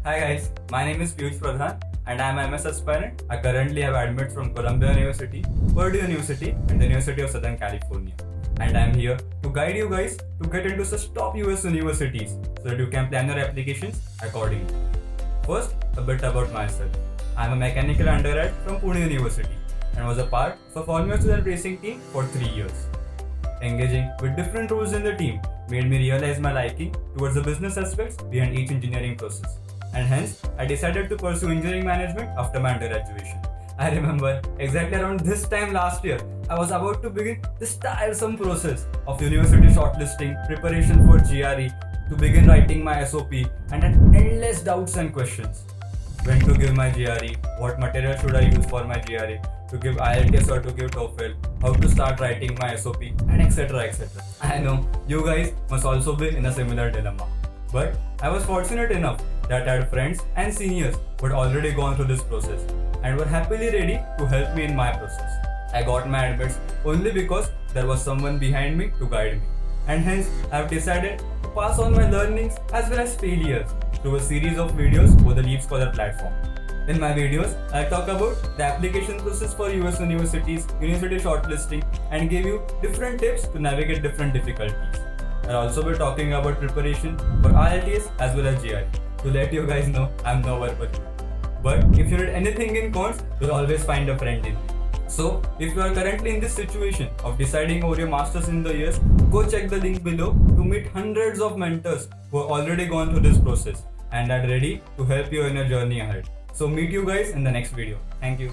Hi guys, my name is Piyush Pradhan and I am an MS aspirant. I currently have admits from Columbia University, Purdue University and the University of Southern California. And I am here to guide you guys to get into such top US universities so that you can plan your applications accordingly. First, a bit about myself. I am a mechanical undergrad from Purdue University and was a part of a Formula Student Racing team for 3 years. Engaging with different roles in the team made me realize my liking towards the business aspects behind each engineering process. And hence, I decided to pursue engineering management after my undergraduation. I remember exactly around this time last year, I was about to begin this tiresome process of university shortlisting, preparation for GRE, to begin writing my SOP, and had endless doubts and questions. When to give my GRE, what material should I use for my GRE, to give IELTS or to give TOEFL, how to start writing my SOP, and etc. etc. I know you guys must also be in a similar dilemma. But I was fortunate enough that I had friends and seniors who had already gone through this process and were happily ready to help me in my process. I got my admits only because there was someone behind me to guide me. And hence, I have decided to pass on my learnings as well as failures through a series of videos over the Leap Scholar platform. In my videos, I talk about the application process for US universities, university shortlisting, and give you different tips to navigate different difficulties. I'll also be talking about preparation for IELTS as well as GRE. To let you guys know, I'm nowhere but you. But if you need anything in quants, you'll always find a friend in me. So, if you are currently in this situation of deciding over your masters in the US, go check the link below to meet hundreds of mentors who have already gone through this process and are ready to help you in your journey ahead. So meet you guys in the next video. Thank you.